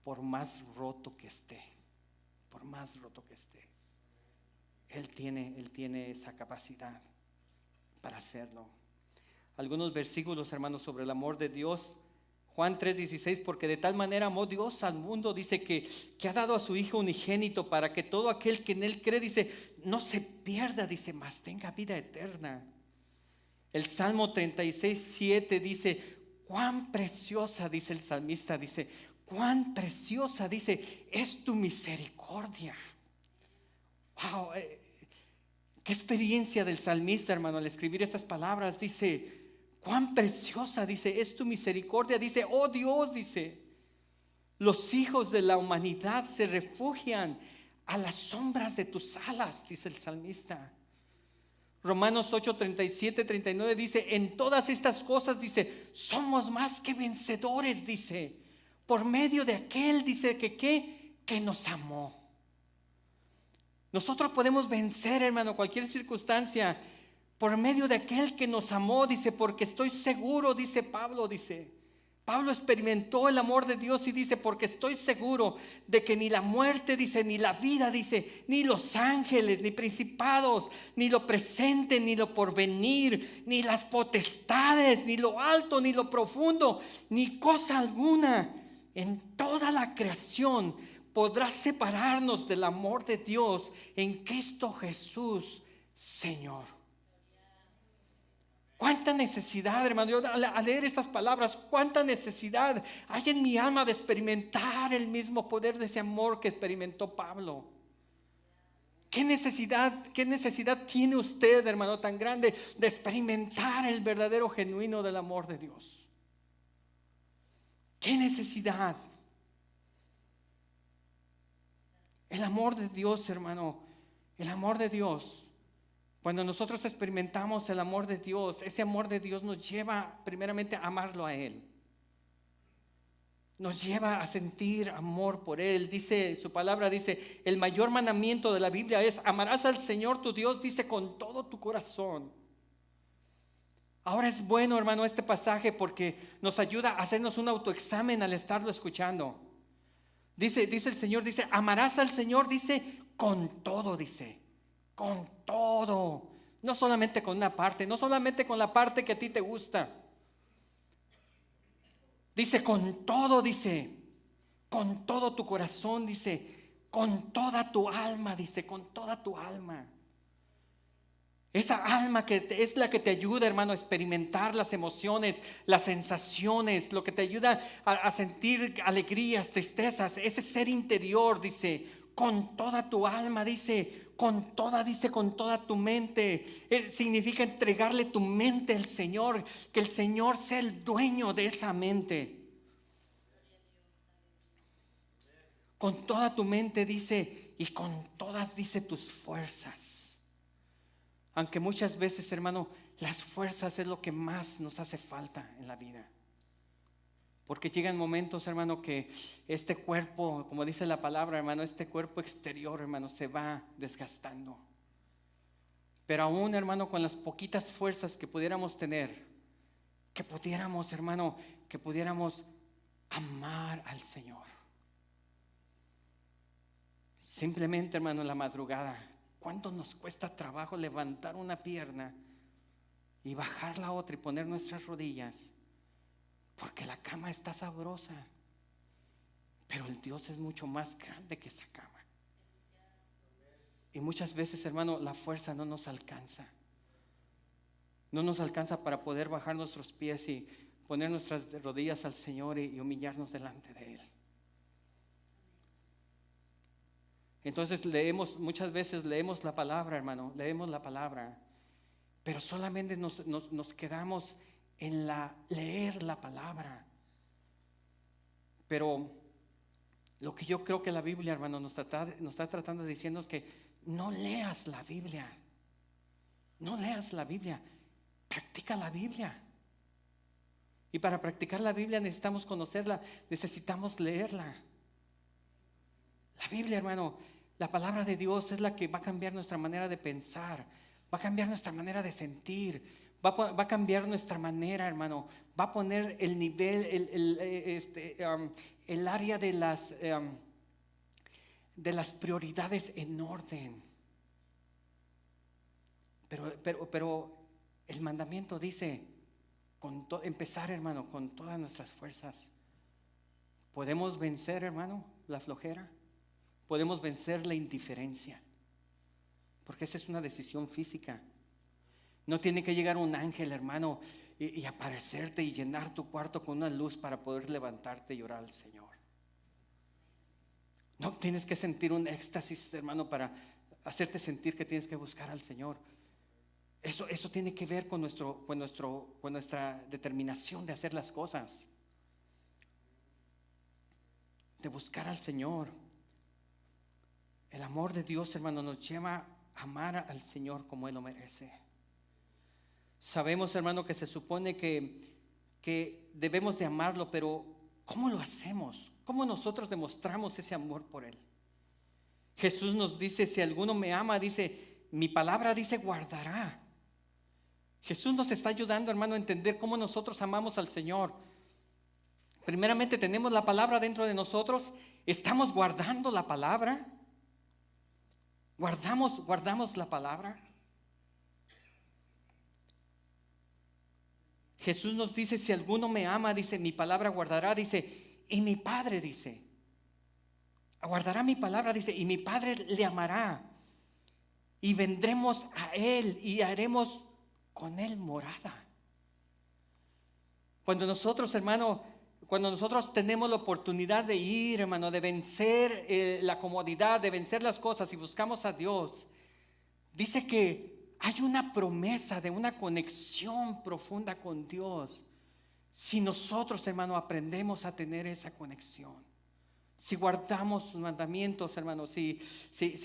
por más roto que esté. Por más roto que esté. Él tiene esa capacidad para hacerlo. Algunos versículos, hermanos, sobre el amor de Dios. Juan 3:16, porque de tal manera amó Dios al mundo, dice que ha dado a su Hijo unigénito para que todo aquel que en Él cree, dice, no se pierda, dice, mas tenga vida eterna. El Salmo 36:7 dice, cuán preciosa, dice el salmista, dice, cuán preciosa, dice, es tu misericordia. Wow, qué experiencia del salmista, hermano, al escribir estas palabras. Dice, cuán preciosa, dice, es tu misericordia. Dice, oh Dios, dice, los hijos de la humanidad se refugian a las sombras de tus alas, dice el salmista. Romanos 8:37-39 dice, en todas estas cosas, dice, somos más que vencedores, dice, por medio de aquel, dice, que nos amó. Nosotros podemos vencer, hermano, cualquier circunstancia por medio de aquel que nos amó, dice, porque estoy seguro, dice Pablo, dice. Pablo experimentó el amor de Dios y dice, porque estoy seguro de que ni la muerte, dice, ni la vida, dice, ni los ángeles, ni principados, ni lo presente, ni lo porvenir, ni las potestades, ni lo alto, ni lo profundo, ni cosa alguna en toda la creación podrá separarnos del amor de Dios en Cristo Jesús, Señor. Cuánta necesidad, hermano, yo al leer estas palabras, cuánta necesidad hay en mi alma de experimentar el mismo poder de ese amor que experimentó Pablo. ¿Qué necesidad tiene usted, hermano, tan grande de experimentar el verdadero, genuino del amor de Dios? ¿Qué necesidad? El amor de Dios, hermano, el amor de Dios. Cuando nosotros experimentamos el amor de Dios, ese amor de Dios nos lleva primeramente a amarlo a Él. Nos lleva a sentir amor por Él. Dice, su palabra dice, el mayor mandamiento de la Biblia es, amarás al Señor tu Dios, dice, con todo tu corazón. Ahora es bueno, hermano, este pasaje porque nos ayuda a hacernos un autoexamen al estarlo escuchando. Dice el Señor, dice, amarás al Señor, dice, con todo, dice, con todo. No solamente con una parte, no solamente con la parte que a ti te gusta. Dice, con todo, dice, con todo tu corazón, dice, con toda tu alma, dice, con toda tu alma. Esa alma que es la que te ayuda, hermano, a experimentar las emociones, las sensaciones, lo que te ayuda a sentir alegrías, tristezas, ese ser interior, dice, con toda tu alma, dice, con toda tu mente. Significa entregarle tu mente al Señor, que el Señor sea el dueño de esa mente. Con toda tu mente, dice, y con todas, dice, tus fuerzas. Aunque muchas veces, hermano, las fuerzas es lo que más nos hace falta en la vida. Porque llegan momentos, hermano, que este cuerpo, como dice la palabra, hermano, este cuerpo exterior, hermano, se va desgastando. Pero aún, hermano, con las poquitas fuerzas que pudiéramos tener, que pudiéramos, hermano, que pudiéramos amar al Señor. Simplemente, hermano, en la madrugada, ¿cuánto nos cuesta trabajo levantar una pierna y bajar la otra y poner nuestras rodillas? Porque la cama está sabrosa, pero el Dios es mucho más grande que esa cama. Y muchas veces, hermano, la fuerza no nos alcanza. No nos alcanza para poder bajar nuestros pies y poner nuestras rodillas al Señor y humillarnos delante de Él. Entonces muchas veces leemos la palabra, hermano, leemos la palabra, pero solamente nos quedamos en leer la palabra. Pero lo que yo creo que la Biblia, hermano, nos está tratando de diciendo es que no leas la Biblia. No leas la Biblia, practica la Biblia. Y para practicar la Biblia necesitamos conocerla, necesitamos leerla. La Biblia, hermano, la palabra de Dios es la que va a cambiar nuestra manera de pensar, va a cambiar nuestra manera de sentir, va a cambiar nuestra manera, hermano, va a poner el nivel, el área de las prioridades en orden. Pero el mandamiento dice empezar, hermano, con todas nuestras fuerzas. Podemos vencer, hermano, la flojera. Podemos vencer la indiferencia, porque esa es una decisión física. No tiene que llegar un ángel, hermano, y aparecerte y llenar tu cuarto con una luz para poder levantarte y orar al Señor. No tienes que sentir un éxtasis, hermano, para hacerte sentir que tienes que buscar al Señor. Eso tiene que ver con nuestra determinación de hacer las cosas, de buscar al Señor. El amor de Dios, hermano, nos lleva a amar al Señor como Él lo merece. Sabemos, hermano, que se supone que debemos de amarlo, pero ¿cómo lo hacemos? ¿Cómo nosotros demostramos ese amor por Él? Jesús nos dice, si alguno me ama, dice, mi palabra dice guardará. Jesús nos está ayudando, hermano, a entender cómo nosotros amamos al Señor. Primeramente tenemos la palabra dentro de nosotros. ¿Estamos guardando la palabra? ¿Guardamos la palabra? Jesús nos dice, si alguno me ama, dice, mi palabra guardará, dice, y mi Padre, dice, guardará mi palabra, dice, y mi Padre le amará, y vendremos a Él y haremos con Él morada. Cuando nosotros tenemos la oportunidad de ir, hermano, de vencer la comodidad, de vencer las cosas y buscamos a Dios, dice que hay una promesa de una conexión profunda con Dios. Si nosotros, hermano, aprendemos a tener esa conexión, si guardamos sus mandamientos, hermano, si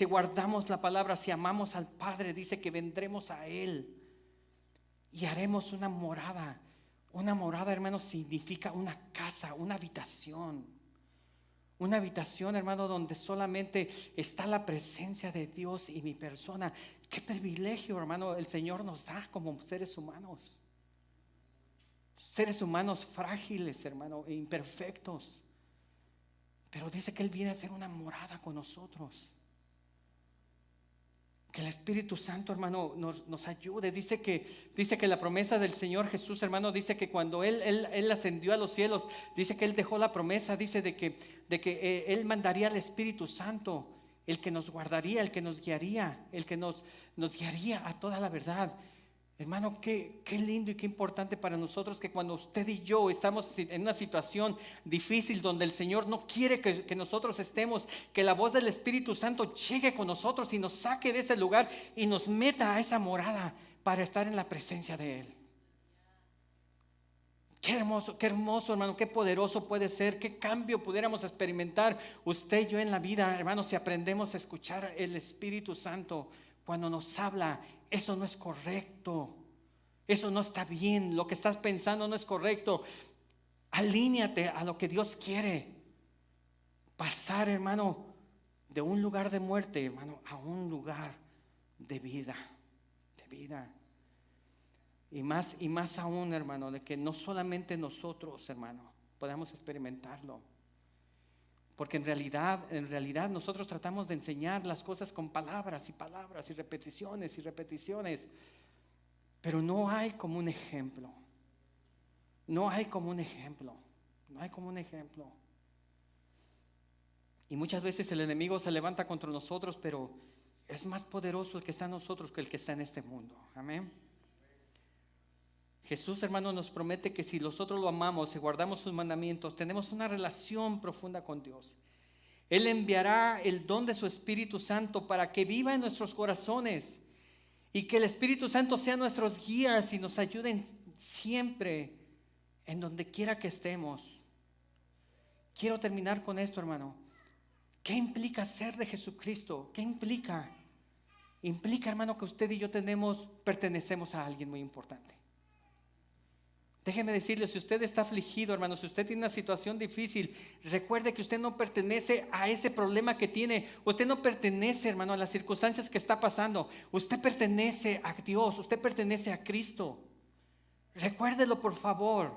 guardamos la palabra, si amamos al Padre, dice que vendremos a Él y haremos una morada. Una morada, hermano, significa una casa, una habitación. Una habitación, hermano, donde solamente está la presencia de Dios y mi persona. Qué privilegio, hermano, el Señor nos da como seres humanos. Seres humanos frágiles, hermano, e imperfectos. Pero dice que Él viene a hacer una morada con nosotros. Que el Espíritu Santo, hermano, nos ayude. Dice que la promesa del Señor Jesús, hermano, dice que cuando Él ascendió a los cielos, dice que Él dejó la promesa, dice de que Él mandaría al Espíritu Santo, el que nos guardaría, el que nos guiaría, el que nos guiaría a toda la verdad. Hermano, qué lindo y qué importante para nosotros que cuando usted y yo estamos en una situación difícil donde el Señor no quiere que nosotros estemos, que la voz del Espíritu Santo llegue con nosotros y nos saque de ese lugar y nos meta a esa morada para estar en la presencia de Él. Qué hermoso, hermano, qué poderoso puede ser, qué cambio pudiéramos experimentar usted y yo en la vida, hermano, si aprendemos a escuchar el Espíritu Santo cuando nos habla. Eso no es correcto, eso no está bien, lo que estás pensando no es correcto. Alíñate a lo que Dios quiere. Pasar, hermano, de un lugar de muerte, hermano, a un lugar de vida, Y más aún, hermano, de que no solamente nosotros, hermano, podamos experimentarlo. Porque en realidad nosotros tratamos de enseñar las cosas con palabras y repeticiones. Pero no hay como un ejemplo. Y muchas veces el enemigo se levanta contra nosotros, pero es más poderoso el que está en nosotros que el que está en este mundo. Amén. Jesús, hermano, nos promete que si nosotros lo amamos y guardamos sus mandamientos, tenemos una relación profunda con Dios. Él enviará el don de su Espíritu Santo para que viva en nuestros corazones y que el Espíritu Santo sea nuestros guías y nos ayuden siempre en donde quiera que estemos. Quiero terminar con esto, hermano. ¿Qué implica ser de Jesucristo? ¿Qué implica? Implica, hermano, que usted y yo pertenecemos a alguien muy importante. Déjeme decirle, si usted está afligido, hermano, si usted tiene una situación difícil, recuerde que usted no pertenece a ese problema que tiene. Usted no pertenece, hermano, a las circunstancias que está pasando. Usted pertenece a Dios, usted pertenece a Cristo. Recuérdelo, por favor.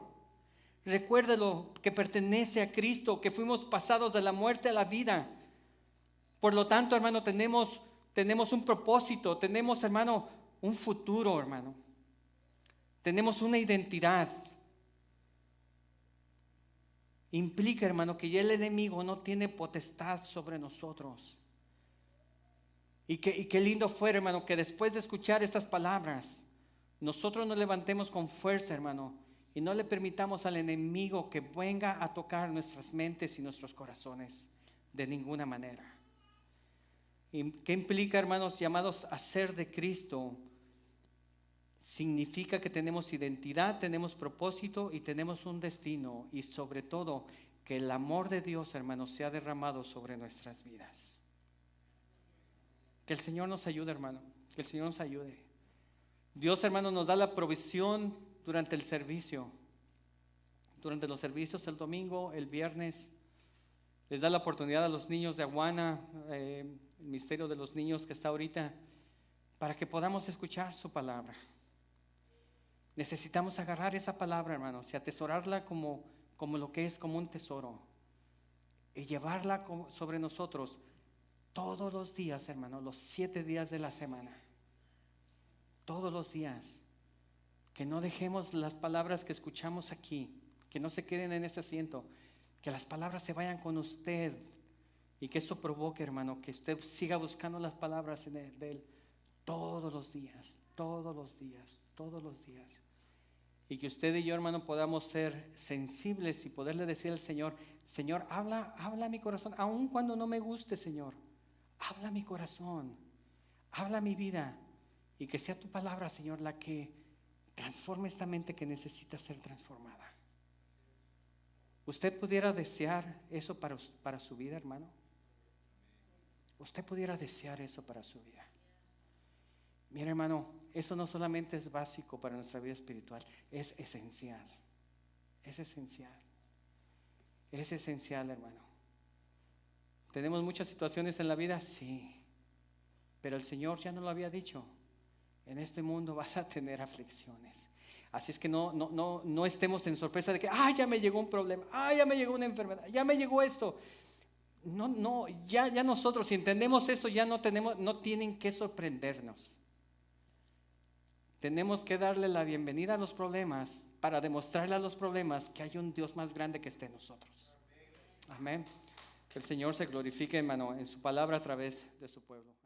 Recuérdelo que pertenece a Cristo, que fuimos pasados de la muerte a la vida. Por lo tanto, hermano, tenemos un propósito, tenemos, hermano, un futuro, hermano. Tenemos una identidad. Implica, hermano, que ya el enemigo no tiene potestad sobre nosotros. Y qué lindo fuera, hermano, que después de escuchar estas palabras, nosotros nos levantemos con fuerza, hermano, y no le permitamos al enemigo que venga a tocar nuestras mentes y nuestros corazones de ninguna manera. ¿Y qué implica, hermanos, llamados a ser de Cristo? Significa que tenemos identidad, tenemos propósito y tenemos un destino, y sobre todo que el amor de Dios, hermanos, sea derramado sobre nuestras vidas. Que el Señor nos ayude, hermano, que el Señor nos ayude. Dios, hermano, nos da la provisión durante el servicio, durante los servicios el domingo, el viernes. Les da la oportunidad a los niños de Aguana, el ministerio de los niños que está ahorita, para que podamos escuchar su palabra. Necesitamos agarrar esa palabra, hermanos, y atesorarla como lo que es, como un tesoro, y llevarla sobre nosotros todos los días, hermano, los 7 días de la semana. Todos los días. Que no dejemos las palabras que escuchamos aquí, que no se queden en este asiento, que las palabras se vayan con usted, y que eso provoque, hermano, que usted siga buscando las palabras de Él todos los días, todos los días, todos los días. Y que usted y yo, hermano, podamos ser sensibles y poderle decir al Señor: Señor, habla a mi corazón, aun cuando no me guste, Señor. Habla a mi corazón, habla a mi vida, y que sea tu palabra, Señor, la que transforme esta mente que necesita ser transformada. ¿Usted pudiera desear eso para su vida, hermano? ¿Usted pudiera desear eso para su vida? Mira, hermano, eso no solamente es básico para nuestra vida espiritual, es esencial. Es esencial. Es esencial, hermano. ¿Tenemos muchas situaciones en la vida? Sí. Pero el Señor ya nos lo había dicho. En este mundo vas a tener aflicciones. Así es que no estemos en sorpresa de que ya me llegó un problema, ya me llegó una enfermedad, ya me llegó esto. Ya nosotros, si entendemos eso, ya no tienen que sorprendernos. Tenemos que darle la bienvenida a los problemas para demostrarle a los problemas que hay un Dios más grande que esté en nosotros. Amén. Que el Señor se glorifique, hermano, en su palabra a través de su pueblo.